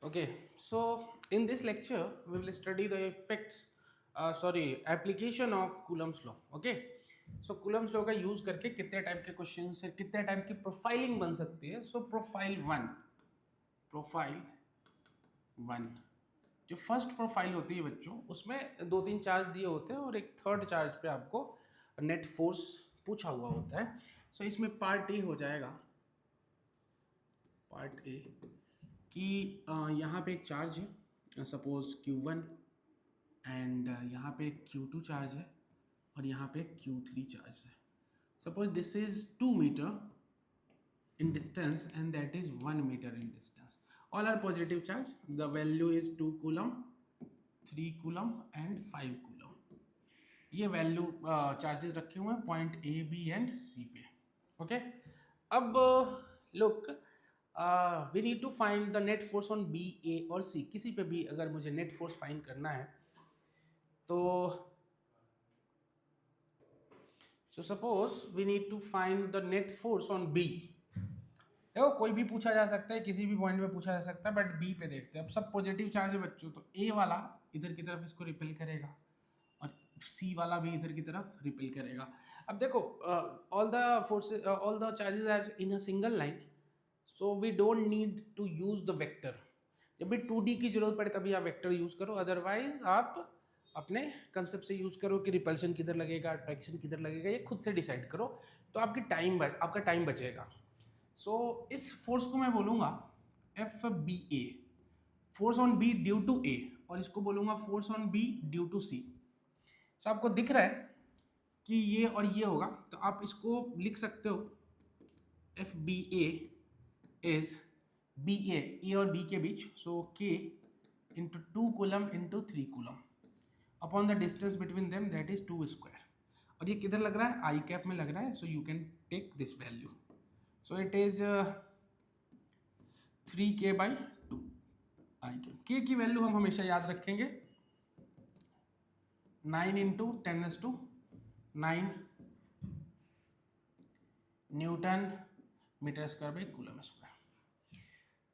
Okay, so in this lecture, we will study the effects, application of Coulomb's law. Okay, so Coulomb's law का use करके कितने type के question से कितने type की profiling बन सकती है. सो प्रोफाइल वन जो फर्स्ट प्रोफाइल होती है बच्चों, उसमें दो तीन चार्ज दिए होते हैं और एक थर्ड चार्ज पे आपको नेट फोर्स पूछा हुआ होता है. सो इसमें पार्ट ए हो जाएगा. पार्ट ए कि यहाँ पे एक चार्ज है, सपोज Q1, एंड यहाँ पे Q2 चार्ज है और यहाँ पे Q3 चार्ज है. Suppose this is 2 metre in distance and that is 1 meter in distance. All are positive charge. The value is 2 coulomb, 3 coulomb and 5 coulomb. ये value charges रखे हुए हैं point A B and C पे. Okay, अब look, we need to find the net force on B, A और C. किसी पे भी अगर मुझे नेट फोर्स फाइंड करना है तो suppose we need to find the net force on B. देखो, कोई भी पूछा जा सकता है, किसी भी पॉइंट पे पूछा जा सकता है, बट बी पे देखते हैं. अब सब पॉजिटिव चार्ज है बच्चों, तो ए वाला इधर की तरफ इसको रिपेल करेगा और सी वाला भी इधर की तरफ रिपेल करेगा. अब देखो, all the forces, all the charges are in a single line, so we don't need to use the vector. जब भी 2D की जरूरत पड़े तभी आप वेक्टर यूज करो, अदरवाइज आप अपने कंसेप्ट से यूज करो कि रिपल्शन किधर लगेगा, अट्रैक्शन किधर लगेगा, ये खुद से डिसाइड करो. तो आपका टाइम बचेगा. सो इस फोर्स को मैं बोलूंगा F B A, force on B due to A, और इसको बोलूंगा force on B due to C. So आपको दिख रहा है कि ये और ये होगा, तो आप इसको लिख सकते हो F B A is B A और बी के बीच, so K into 2 coulomb into 3 coulomb upon the distance between them, that is 2 square. और ये किधर लग रहा है? आई कैप में लग रहा है. So you can take this value. So it is 3k/2 I cap. K की वैल्यू हम हमेशा याद रखेंगे 9 into 10⁻⁹ newton metre square by coulomb square.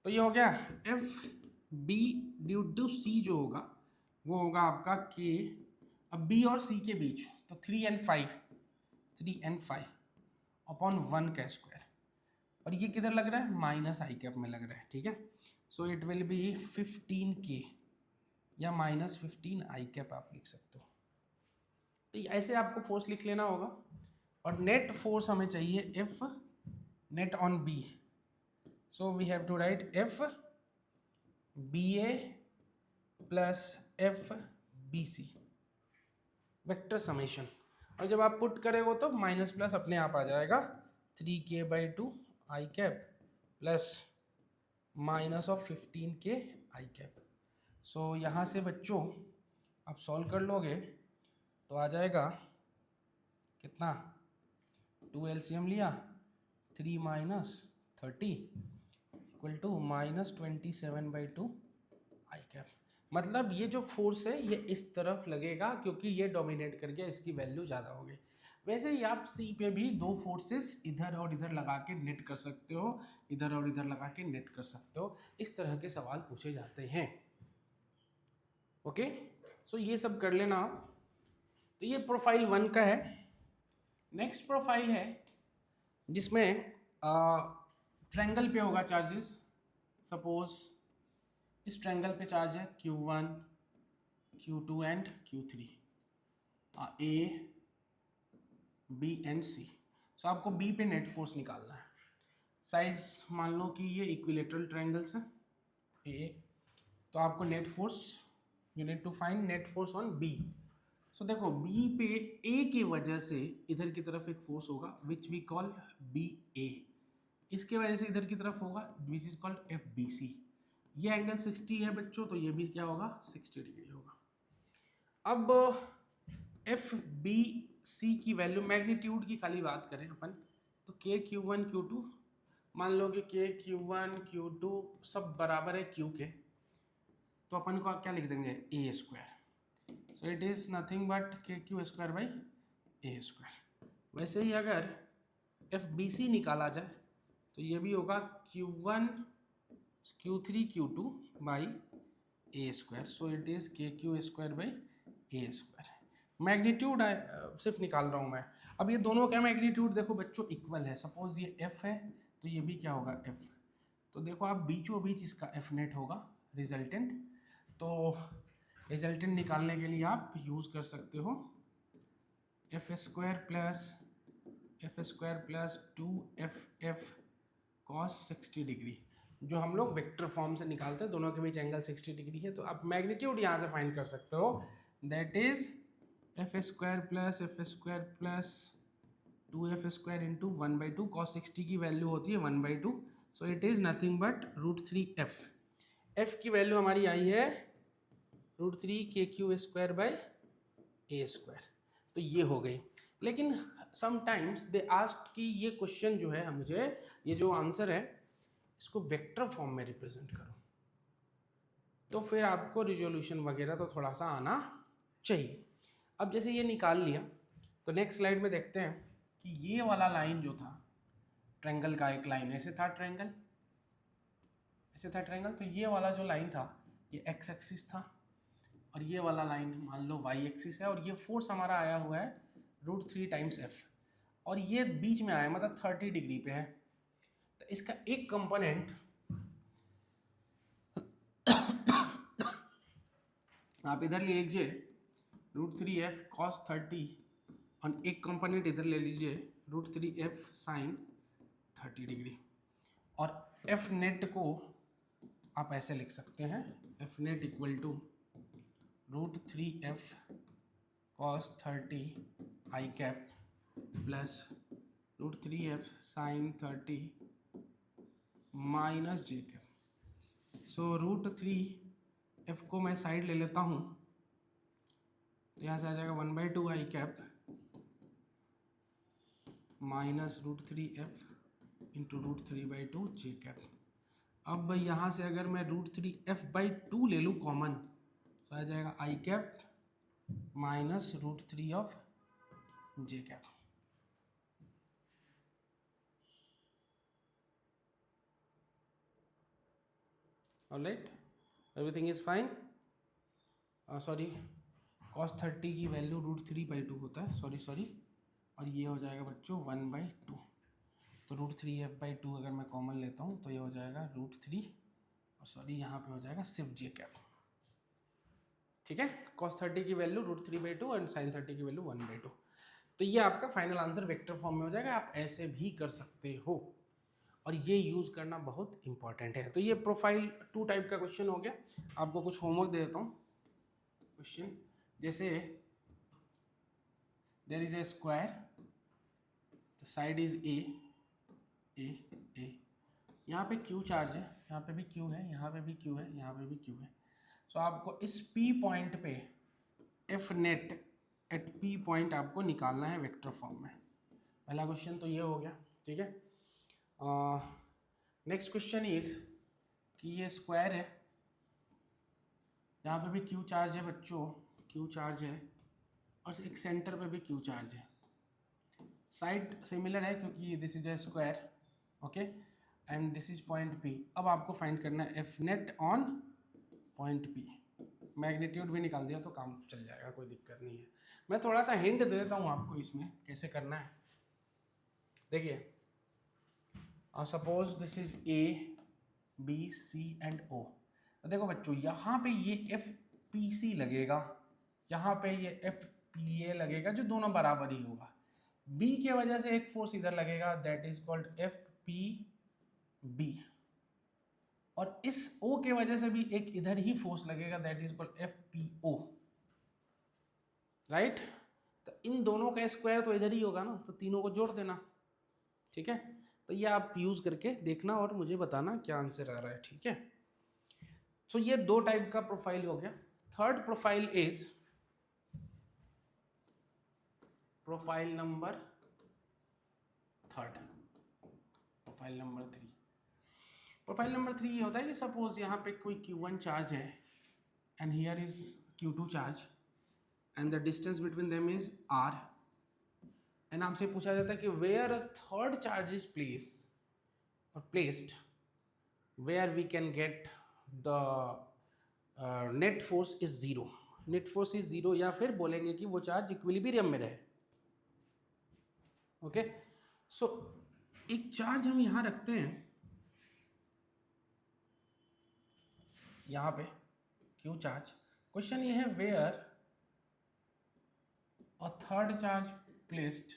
तो ये हो गया F B due to C. जो होगा वो होगा आपका के. अब बी और सी के बीच तो 3 and 5 अपॉन 1 का स्क्वायर. और ये किधर लग रहा है? माइनस आई कैप में लग रहा है. ठीक है, so it will be 15k या -15 आई कैप आप लिख सकते हो. तो ऐसे आपको फोर्स लिख लेना होगा. और नेट फोर्स हमें चाहिए F net on B. So we have to write F B A plus F B C vector summation. और जब आप पुट करेंगे तो माइनस प्लस अपने आप आ जाएगा. 3k/2 I cap plus minus of 15k I cap. So यहाँ से बच्चों आप सॉल्व कर लोगे तो आ जाएगा कितना? 2 LCM लिया, 3 - 30 इक्वल टू -27/2 आई कैप. मतलब ये जो फोर्स है ये इस तरफ लगेगा क्योंकि ये डोमिनेट कर गया, इसकी वैल्यू ज़्यादा हो गई. वैसे ही आप सी पे भी दो फोर्सेस इधर और इधर लगा के नेट कर सकते हो, इधर और इधर लगा के नेट कर सकते हो. इस तरह के सवाल पूछे जाते हैं. ओके, सो ये सब कर लेना आप. तो ये प्रोफाइल 1 का है. नेक्स्ट प्रोफाइल है जिसमें ट्रायंगल पे होगा चार्जेस. सपोज इस ट्रायंगल पे चार्ज है Q1, Q2 and Q3, A B and C. So आपको बी पे नेट फोर्स निकालना है. साइड्स मान लो कि ये इक्विलेटरल ट्रायंगल्स हैं ए, तो आपको net force, you need to find net force on B. So देखो, बी पे ए की वजह से इधर की तरफ एक फोर्स होगा which we call B A. इसके वजह से इधर की तरफ होगा which is called F B C. ये एंगल 60 है बच्चों, तो ये भी क्या होगा? 60 डिग्री होगा. अब एफ बी सी की वैल्यू, मैग्नीट्यूड की खाली बात करें अपन, तो के Q1 Q2 मान लो कि के Q1 Q2 सब बराबर है Q के, तो अपन को क्या लिख देंगे? A square. So it is nothing but KQ² / A². वैसे ही अगर एफ बी सी निकाला जाए तो ये भी होगा Q1 Q3 Q2 by a square. So it is KQ square by a square. Magnitude सिर्फ निकाल रहा हूँ मैं. अब ये दोनों क्या मैग्नीट्यूड देखो बच्चों इक्वल है. सपोज ये F है तो ये भी क्या होगा F. तो देखो आप बीचों बीच इसका F नेट होगा रिजल्टेंट. तो रिजल्टेंट निकालने के लिए आप यूज़ कर सकते हो F square plus 2FF cos 60 degree, जो हम लोग वेक्टर फॉर्म से निकालते हैं. दोनों के बीच एंगल 60 डिग्री है. तो आप मैग्नीट्यूड यहाँ से फाइंड कर सकते हो. That is F square plus 2F² into 1/2. cos 60 की वैल्यू होती है 1/2. So it is nothing but √3F. F की वैल्यू हमारी आई है √3KQ² बाई a². तो ये हो गई. लेकिन समटाइम्स दे आस्क कि ये क्वेश्चन जो है मुझे ये जो आंसर है इसको वेक्टर फॉर्म में रिप्रेजेंट करो. तो फिर आपको रिजोल्यूशन वगैरह तो थोड़ा सा आना चाहिए. अब जैसे ये निकाल लिया तो नेक्स्ट स्लाइड में देखते हैं कि ये वाला लाइन जो था ट्रायंगल का, एक लाइन ऐसे था ट्रायंगल, तो ये वाला जो लाइन था ये x एक्सिस था और ये वाला लाइन मान लो y एक्सिस है. और ये फोर्स हमारा आया हुआ है √3 टाइम्स F और ये बीच में आया मतलब 30 डिग्री पे है. तो इसका एक कंपोनेंट आप इधर ले लीजिए √3F cos 30 और एक कंपोनेंट इधर ले लीजिए √3F sin 30 डिग्री. और F नेट को आप ऐसे लिख सकते हैं F net equal to √3F cos 30 I cap plus √3F sin 30 minus J cap. So √3F को मैं साइड ले लेता हूँ तो यहाँ से आ जाएगा 1/2 I cap minus √3F into √3/2 J cap. अब यहाँ से अगर मैं √3F/2 ले लूँ कॉमन तो आ जाएगा I cap minus √3 of J cap. Alright, everything is fine. Sorry, cos 30 की वैल्यू √3/2 होता है. सॉरी और ये हो जाएगा बच्चों 1/2. तो √3F/2 अगर मैं कॉमन लेता हूँ तो ये हो जाएगा √3 और सॉरी यहाँ पे हो जाएगा सिर्फ J कैप. ठीक है, cos 30 की वैल्यू √3/2 और sin 30 की वैल्यू 1/2. तो ये आपका फाइनल आंसर वेक्टर फॉर्म में हो जाएगा. आप ऐसे भी कर सकते हो और ये यूज़ करना बहुत इंपॉर्टेंट है. तो ये प्रोफाइल 2 टाइप का क्वेश्चन हो गया. आपको कुछ होमवर्क दे देता हूँ. क्वेश्चन जैसे there is a square, the side is a. यहाँ पे Q चार्ज है, यहाँ पे भी Q है, यहाँ पे भी Q है, यहाँ पे भी Q है. सो आपको इस P पॉइंट पे F net at P point आपको निकालना है वेक्टर फॉर्म में. पहला क्वेश्चन तो ये हो गया. ठीक है, नेक्स्ट क्वेश्चन इज कि ये स्क्वायर है, यहाँ पे भी Q चार्ज है बच्चों, Q चार्ज है और एक सेंटर पे भी Q चार्ज है. साइड सिमिलर है क्योंकि this is a square. Okay, and this is point P. अब आपको फाइंड करना है F net on point P. Magnitude भी निकाल दिया तो काम चल जाएगा, कोई दिक्कत नहीं है. मैं थोड़ा सा हिंट दे देता हूँ आपको इसमें कैसे करना है. देखिए, suppose this is A, B, C and O. देखो बच्चों, यहाँ पे ये FPC लगेगा, यहाँ पे ये FPA लगेगा, जो दोनों बराबर ही होगा. B के वजह से एक फोर्स इधर लगेगा, दैट इज कॉल्ड FPB. और इस O के वजह से भी एक इधर ही फोर्स लगेगा, that is called FPO. Right, तो इन दोनों का स्क्वायर तो इधर ही होगा ना, तो तीनों को जोड़ देना. ठीक है, तो ये आप यूज करके देखना और मुझे बताना क्या आंसर आ रहा है. ठीक है, तो ये 2 टाइप का प्रोफाइल हो गया. Third profile is profile number 3. Profile number 3. Profile number 3 ये होता है कि सपोज यहाँ पे कोई Q1 चार्ज है and here is Q2 charge and the distance between them is R. And आपसे पूछा जाता है कि where a third charge is placed where we can get the net force is zero. Net force is zero, या फिर बोलेंगे कि वो चार्ज इक्विलिब्रियम में रहे. ओके, सो एक चार्ज हम यहां रखते हैं, यहां पे क्यू चार्ज. क्वेश्चन ये है where a third charge placed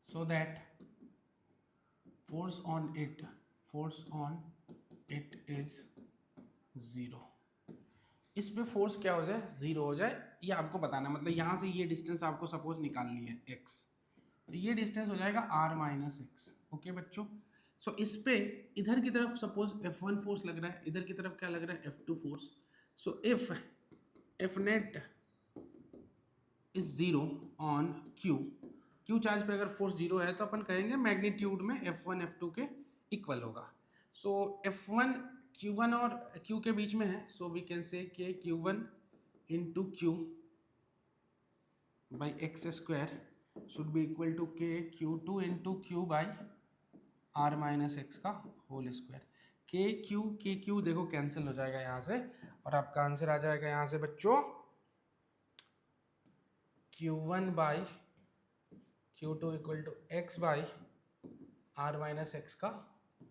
so that force on it is zero. इस पे फोर्स क्या हो जाए, जीरो हो जाए, ये आपको बताना. मतलब यहाँ से ये डिस्टेंस आपको सपोज निकालनी है x, तो ये डिस्टेंस हो जाएगा r माइनस एक्स. ओके बच्चों, सो इस पे इधर की तरफ सपोज F1 फोर्स लग रहा है, इधर की तरफ क्या लग रहा है, F2 force. So if net is zero on Q charge पे अगर फोर्स जीरो है तो अपन कहेंगे मैग्नीट्यूड में F1 F2 के इक्वल होगा. सो F1 Q1 और Q के बीच में है, सो we can say K Q1 into Q by x square should be equal to K Q2 into Q by are minus x का होल स्क्वायर. के क्यू देखो cancel हो जाएगा यहाँ से, और आपका आंसर आ जाएगा यहाँ से बच्चों Q1 by Q2 equal to x by are minus x का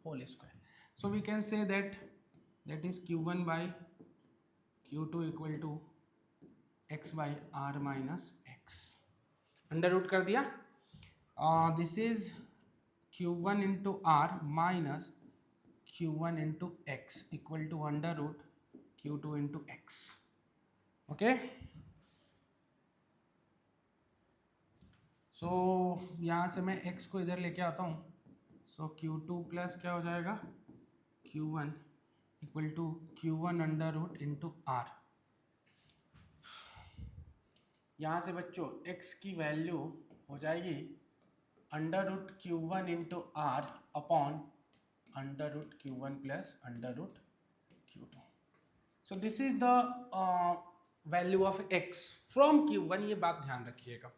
whole square. So we can say that is Q1 by Q2 equal to x by r minus x. Under root कर दिया. This is Q1 into r minus Q1 into x equal to under root Q2 into x. Okay, so यहाँ से मैं x को इधर लेके आता हूँ. सो Q2 प्लस क्या हो जाएगा, Q1 equal to Q1 under root into R. यहाँ से बच्चों x की वैल्यू हो जाएगी under root Q1 into R upon under root Q1 plus under root Q2. So this is the value of x from Q1. ये बात ध्यान रखिएगा.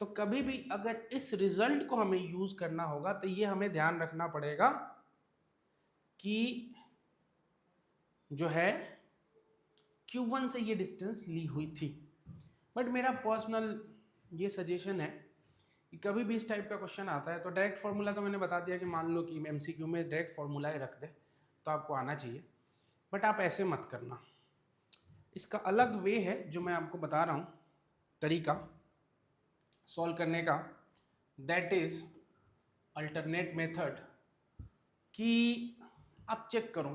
तो कभी भी अगर इस रिजल्ट को हमें यूज करना होगा तो ये हमें ध्यान रखना पड़ेगा कि जो है Q1 से ये डिस्टेंस ली हुई थी. बट मेरा पर्सनल ये सजेशन है कि कभी भी इस टाइप का क्वेश्चन आता है तो डायरेक्ट फार्मूला, तो मैंने बता दिया कि मान लो कि MCQ में डायरेक्ट फार्मूला ही रख दे तो आपको आना चाहिए, बट आप ऐसे मत करना. इसका अलग वे है जो मैं आपको बता रहा हूँ तरीका सॉल्व करने का, दैट इज अल्टरनेट मेथड. कि आप चेक करो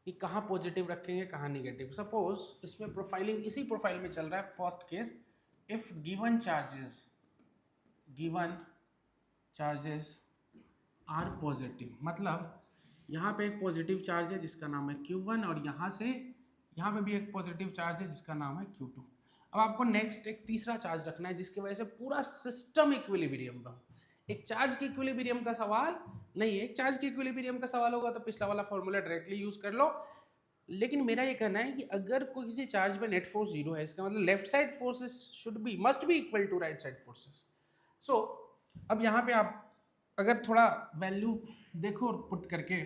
कि कहाँ पॉजिटिव रखेंगे कहाँ निगेटिव. सपोज इसमें प्रोफाइलिंग इसी प्रोफाइल में चल रहा है. First case, if given charges are positive, मतलब यहाँ पे एक पॉजिटिव चार्ज है जिसका नाम है Q1 और यहाँ पे भी एक पॉजिटिव चार्ज है जिसका नाम है Q2. अब आपको नेक्स्ट एक तीसरा चार्ज रखना है जिसकी वजह से पूरा सिस्टम इक्विलिब्रियम में हो. एक चार्ज के इक्विलिब्रियम का सवाल नहीं है. एक चार्ज के इक्विलिब्रियम का सवाल होगा तो पिछला वाला फॉर्मूला डायरेक्टली यूज कर लो. लेकिन मेरा ये कहना है कि अगर कोई किसी चार्ज में नेट फोर्स जीरो है, इसका मतलब left side forces must be equal to right side forces. So अब यहाँ पे आप अगर थोड़ा वैल्यू देखो और पुट करके,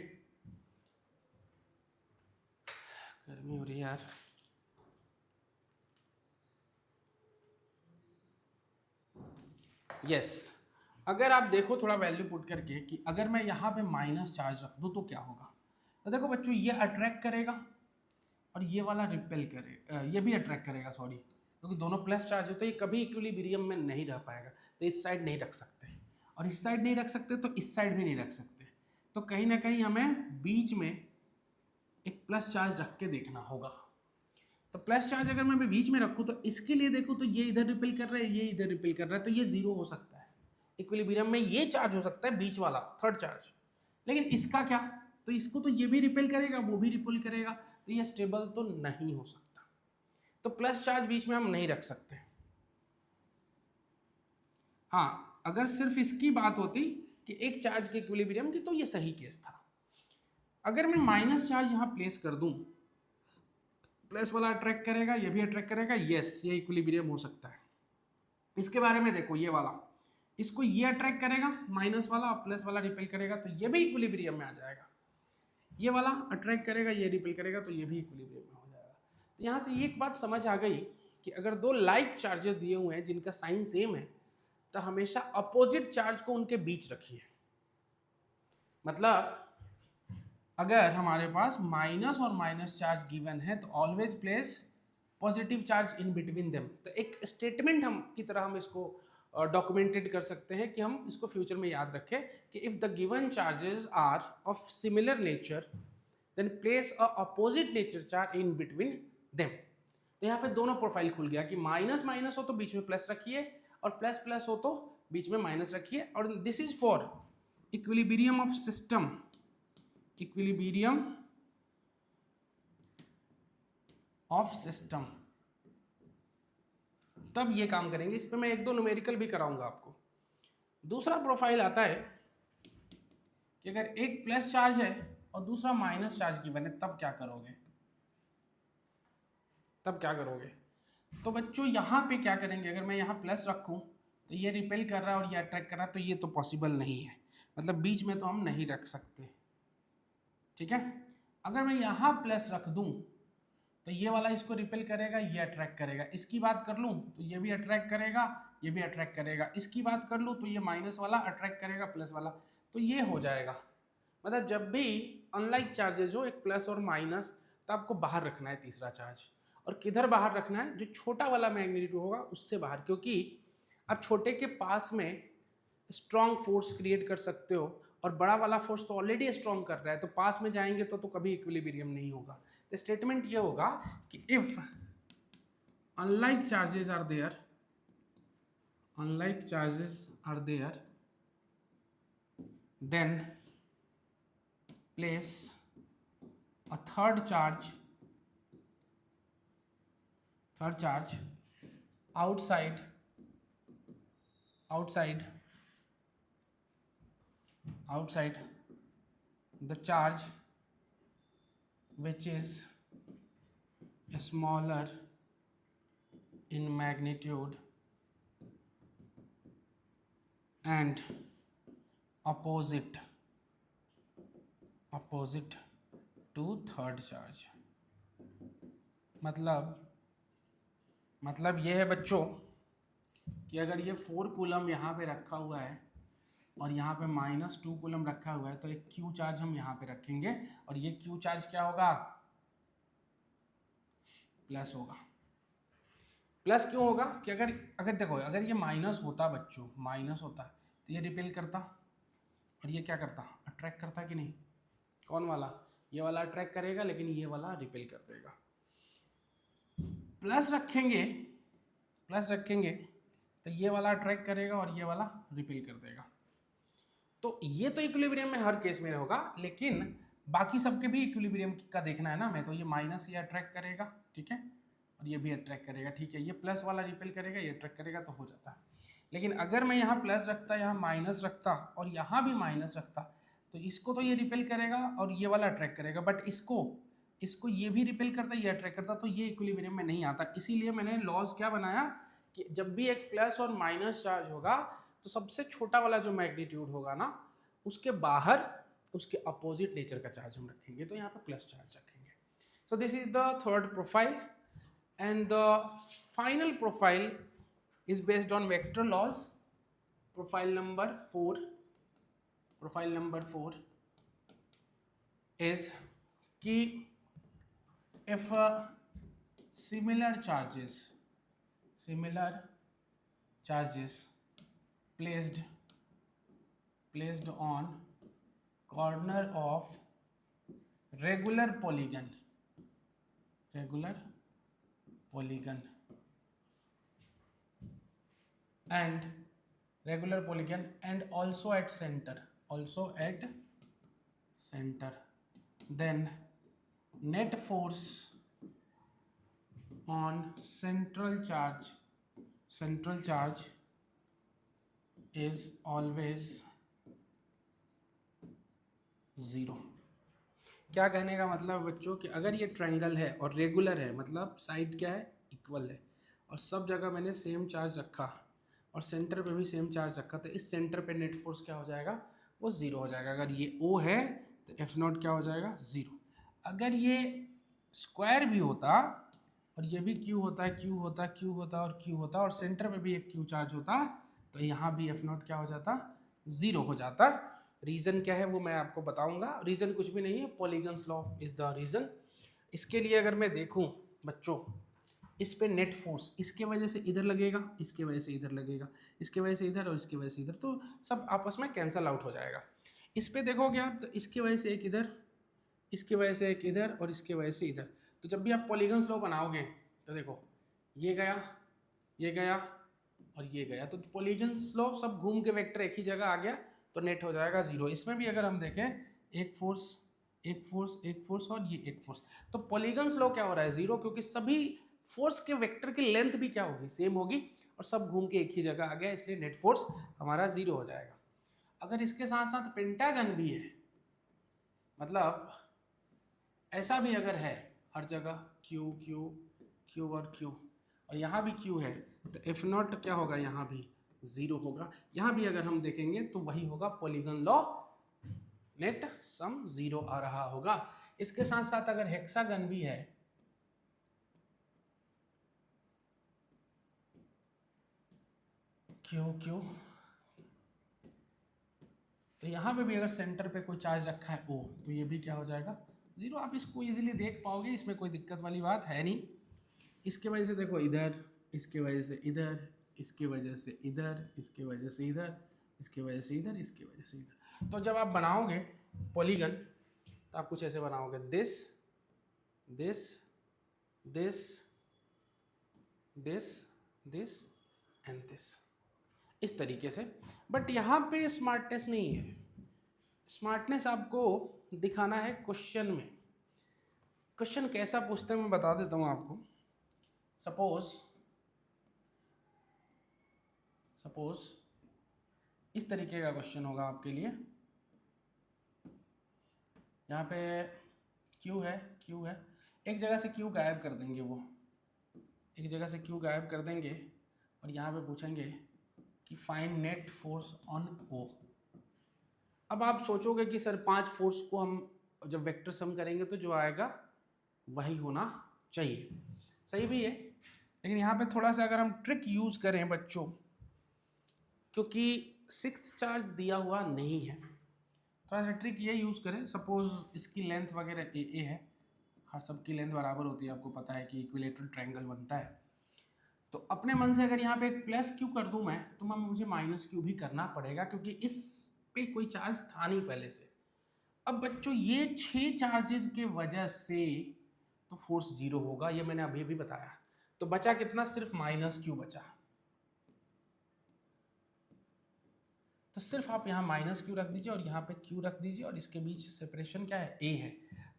गर्मी हो रही है यार. यस, अगर आप देखो थोड़ा वैल्यू पुट करके कि अगर मैं यहाँ पे माइनस चार्ज रख दूँ तो क्या होगा. तो देखो बच्चों, ये अट्रैक्ट करेगा और ये वाला रिपेल करेगा, ये भी अट्रैक्ट करेगा सॉरी, क्योंकि दोनों प्लस चार्ज है तो ये कभी इक्विलिब्रियम में नहीं रह पाएगा. तो इस साइड नहीं रख सकते और इस साइड नहीं रख सकते तो इस साइड भी नहीं रख सकते. तो कहीं ना कहीं हमें बीच में एक प्लस चार्ज रख के देखना होगा. तो प्लस चार्ज अगर मैं बीच में रखूँ तो इसके लिए देखो तो ये इधर रिपेल कर रहा है, ये इधर रिपेल कर रहा है, तो ये जीरो हो सकता है. इक्विलिब्रियम में ये चार्ज हो सकता है बीच वाला थर्ड चार्ज. लेकिन इसका क्या, तो इसको तो ये भी रिपेल करेगा वो भी रिपेल करेगा, तो ये स्टेबल तो नहीं हो सकता. तो प्लस चार्ज बीच में हम नहीं रख सकते. हाँ, अगर सिर्फ इसकी बात होती कि एक चार्ज के इक्विलिब्रियम की तो ये सही केस था. अगर मैं माइनस चार्ज यहाँ प्लेस कर दूं, प्लस वाला अट्रैक्ट करेगा, ये भी अट्रैक्ट करेगा, यस ये इक्विलिब्रियम हो सकता है. इसके बारे में देखो, ये वाला इसको ये अट्रैक्ट करेगा माइनस वाला और प्लस वाला रिपेल करेगा तो ये भी इक्विलिब्रियम में आ जाएगा। ये वाला अट्रैक्ट करेगा ये रिपेल करेगा तो ये भी इक्विलिब्रियम में हो जाएगा। तो यहाँ से ये एक बात समझ आ गई कि अगर दो लाइक चार्जेस दिए हुए हैं जिनका साइन सेम है तो हमेशा अपोजिट चार्ज को उनके बीच रखिए। मतलब अगर हमारे पास माइनस और माइनस चार्ज गिवन है तो always place positive charge in between them. तो एक स्टेटमेंट हम की तरह हम इसको डॉक्यूमेंटेड कर सकते हैं कि हम इसको फ्यूचर में याद रखें कि if the given charges are of similar nature then place a opposite nature charge in between them. तो यहाँ पे दोनों प्रोफाइल खुल गया कि माइनस माइनस हो तो बीच में प्लस रखिए और प्लस प्लस हो तो बीच में माइनस रखिए। और this is for equilibrium of system, equilibrium of system. तब ये काम करेंगे। इस पे मैं एक दो न्यूमेरिकल भी कराऊंगा आपको। दूसरा प्रोफाइल आता है कि अगर एक प्लस चार्ज है और दूसरा माइनस चार्ज गिवन है तब क्या करोगे, तब क्या करोगे। तो बच्चों यहाँ पे क्या करेंगे, अगर मैं यहाँ प्लस रखूँ तो ये रिपेल कर रहा है और ये अट्रैक्ट कर रहा है तो ये तो पॉसिबल नहीं है, मतलब बीच में तो हम नहीं रख सकते, ठीक है। अगर मैं यहाँ प्लस रख दूँ तो ये वाला इसको रिपेल करेगा ये अट्रैक्ट करेगा। इसकी बात कर लूँ तो ये भी अट्रैक्ट करेगा ये भी अट्रैक्ट करेगा। इसकी बात कर लूँ तो ये माइनस वाला अट्रैक्ट करेगा प्लस वाला, तो ये हो जाएगा। मतलब जब भी अनलाइक चार्जेस हो एक प्लस और माइनस तो आपको बाहर रखना है तीसरा चार्ज। और किधर बाहर रखना है, जो छोटा वाला मैग्नीट्यूड होगा उससे बाहर, क्योंकि आप छोटे के पास में स्ट्रॉन्ग फोर्स क्रिएट कर सकते हो और बड़ा वाला फोर्स तो ऑलरेडी स्ट्रॉन्ग कर रहा है, तो पास में जाएंगे तो कभी इक्विलिब्रियम नहीं होगा। तो स्टेटमेंट ये होगा कि if unlike charges are there, unlike charges are there then place a third charge outside the charge which is smaller in magnitude and opposite to third charge। मतलब ये है बच्चों कि अगर ये 4 कूलम यहाँ पे रखा हुआ है और यहाँ पे -2 कूलम रखा हुआ है तो एक क्यू चार्ज हम यहाँ पे रखेंगे और ये क्यू चार्ज क्या होगा, प्लस होगा। प्लस क्यों होगा कि अगर देखो अगर ये माइनस होता बच्चों, माइनस होता तो ये रिपेल करता और ये क्या करता, अट्रैक्ट करता कि नहीं। कौन वाला, ये वाला अट्रैक्ट करेगा लेकिन ये वाला रिपेल कर देगा। प्लस रखेंगे तो ये वाला अट्रैक्ट करेगा और ये वाला रिपेल कर देगा। तो ये तो इक्विलिब्रियम में हर केस में होगा, लेकिन बाकी सबके भी इक्विलिब्रियम का देखना है ना हमें। तो ये माइनस ये अट्रैक्ट करेगा, ठीक है, और ये भी अट्रैक्ट करेगा, ठीक है। ये प्लस वाला रिपेल करेगा ये अट्रैक्ट करेगा तो हो जाता है। लेकिन अगर मैं यहाँ प्लस रखता, यहाँ माइनस रखता और यहाँ भी माइनस रखता तो इसको तो ये रिपेल करेगा और ये वाला अट्रैक्ट करेगा, बट इसको ये भी रिपेल करता ये अट्रैक्ट करता, तो ये इक्विलिब्रियम में नहीं आता। इसीलिए मैंने लॉज क्या बनाया कि जब भी एक प्लस और माइनस चार्ज होगा तो सबसे छोटा वाला जो मैग्नीट्यूड होगा ना उसके बाहर उसके अपोजिट नेचर का चार्ज हम रखेंगे, तो यहाँ पर प्लस चार्ज रखेंगे। सो this is the third profile and the final profile is based on vector laws। profile number 4 is कि if similar charges placed on corner of regular polygon and also at center then net force on central charge is always 0। क्या कहने का मतलब बच्चों कि अगर ये triangle है और रेगुलर है, मतलब साइड क्या है, इक्वल है, और सब जगह मैंने सेम चार्ज रखा और सेंटर पे भी सेम चार्ज रखा, तो इस सेंटर पे नेट फोर्स क्या हो जाएगा, वो ज़ीरो हो जाएगा। अगर ये O है तो एफ नॉट क्या हो जाएगा, ज़ीरो। अगर ये स्क्वायर भी होता और ये भी Q होता, Q होता, Q होता और Q होता, और सेंटर पे भी एक Q चार्ज होता, तो यहाँ भी एफ नॉट क्या हो जाता, ज़ीरो हो जाता। रीज़न क्या है वो मैं आपको बताऊंगा। रीज़न कुछ भी नहीं है, polygons law is the reason. इसके लिए अगर मैं देखूं बच्चों, इस पे नेट फोर्स इसके वजह से इधर लगेगा, इसके वजह से इधर लगेगा, इसके वजह से इधर और इसके वजह से इधर, तो सब आपस में कैंसल आउट हो जाएगा। इस पे देखोगे आप तो इसकी वजह से एक इधर, इसकी वजह से एक इधर और इसकी वजह से इधर। तो जब भी आप पॉलीगन्स लॉ बनाओगे तो देखो ये गया, ये गया और ये गया, तो पॉलीगन्स लॉ सब घूम के वेक्टर एक ही जगह आ गया, तो नेट हो जाएगा ज़ीरो। इसमें भी अगर हम देखें एक फोर्स, एक फोर्स, एक फोर्स और ये एक फोर्स, तो पॉलीगन्स लॉ क्या हो रहा है, ज़ीरो, क्योंकि सभी फोर्स के वेक्टर की लेंथ भी क्या होगी, सेम होगी, और सब घूम के एक ही जगह आ गया, इसलिए नेट फोर्स हमारा ज़ीरो हो जाएगा। अगर इसके साथ साथ पेंटागन भी है, मतलब ऐसा भी अगर है हर जगह क्यू क्यू क्यू और क्यू, और यहाँ भी क्यू है, तो एफ नॉट क्या होगा, यहाँ भी ज़ीरो होगा। यहाँ भी अगर हम देखेंगे तो वही होगा, पॉलीगन लॉ, नेट सम ज़ीरो आ रहा होगा। इसके साथ साथ अगर हेक्सागन भी है, क्यू क्यू, तो यहाँ पे भी अगर सेंटर पे कोई चार्ज रखा है O, तो ये भी क्या हो जाएगा, ज़ीरो। आप इसको इजीली देख पाओगे, इसमें कोई दिक्कत वाली बात है नहीं। इसके वजह से देखो इधर, इसके वजह से इधर, इसके वजह से इधर, इसके वजह से इधर, इसके वजह से इधर, इसके वजह से इधर। तो जब आप बनाओगे पॉलीगन तो आप कुछ ऐसे बनाओगे, this this this this this and this, इस तरीके से। बट यहाँ पे स्मार्टनेस नहीं है, स्मार्टनेस आपको दिखाना है क्वेश्चन में। क्वेश्चन कैसा पूछते हैं मैं बता देता हूँ आपको। सपोज इस तरीके का क्वेश्चन होगा आपके लिए। यहाँ पे Q है, Q है, एक जगह से Q गायब कर देंगे, वो एक जगह से Q गायब कर देंगे और यहाँ पे पूछेंगे कि find net force on O। अब आप सोचोगे कि सर 5 फोर्स को हम जब वेक्टर सम करेंगे तो जो आएगा वही होना चाहिए, सही भी है। लेकिन यहाँ पे थोड़ा सा अगर हम ट्रिक यूज़ करें बच्चों, क्योंकि 6th चार्ज दिया हुआ नहीं है, थोड़ा सा ट्रिक ये यूज़ करें। सपोज इसकी लेंथ वगैरह ए है, हर सबकी लेंथ बराबर होती है, आपको पता है कि इक्विलेटरल ट्रायंगल बनता है। तो अपने मन से अगर यहाँ पे एक प्लस क्यू कर दूँ मैं, तो मुझे माइनस क्यू भी करना पड़ेगा, क्योंकि इस पे कोई चार्ज था नहीं पहले से। अब बच्चों ये 6 चार्जेस के वजह से तो फोर्स जीरो होगा, ये मैंने अभी भी बताया। तो बचा कितना, सिर्फ माइनस क्यू बचा। तो सिर्फ आप यहाँ माइनस क्यू रख दीजिए और यहाँ पे क्यू रख दीजिए, और इसके बीच सेपरेशन क्या है, ए है,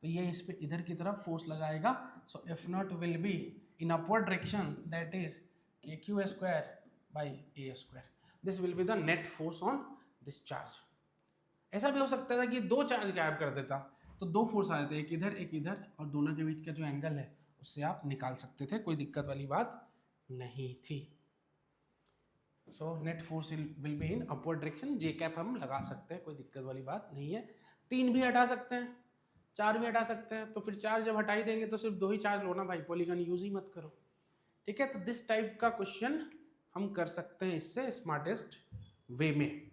तो ये इस पे इधर की तरफ फोर्स लगाएगा। So F naught will be in upward direction, that is K Q square by A square. This will be the net force on this charge. ऐसा भी हो सकता था कि 2 चार्ज गायब कर देता, तो 2 फोर्स आ जाते, एक इधर, और दोनों के बीच का जो एंगल है उससे आप निकाल सकते थे, कोई दिक्कत वाली बात नहीं थी। So net force will be in upward direction, J cap हम लगा सकते हैं, कोई दिक्कत वाली बात नहीं है। 3 भी हटा सकते हैं, 4 भी हटा सकते हैं, तो फिर 4 जब हटा ही देंगे तो सिर्फ 2 ही चार्ज लो ना भाई, पॉलीगन यूज ही मत करो, ठीक है। तो दिस टाइप का क्वेश्चन हम कर सकते हैं इससे स्मार्टेस्ट वे में।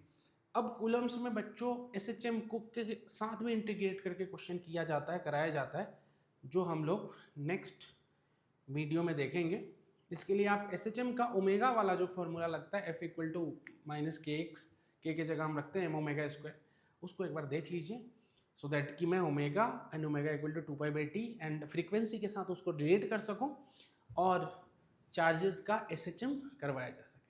अब कूलम्स में बच्चों SHM को के साथ में इंटीग्रेट करके क्वेश्चन किया जाता है, कराया जाता है, जो हम लोग नेक्स्ट वीडियो में देखेंगे। इसके लिए आप SHM का ओमेगा वाला जो फॉर्मूला लगता है, F equal to minus KX, के जगह हम रखते हैं M ओमेगा स्क्वायर, उसको एक बार देख लीजिए, सो दैट कि मैं omega and omega equal to 2π/T and frequency के साथ उसको रिलेट कर सकूं और चार्जेस का SHM करवाया जा सके।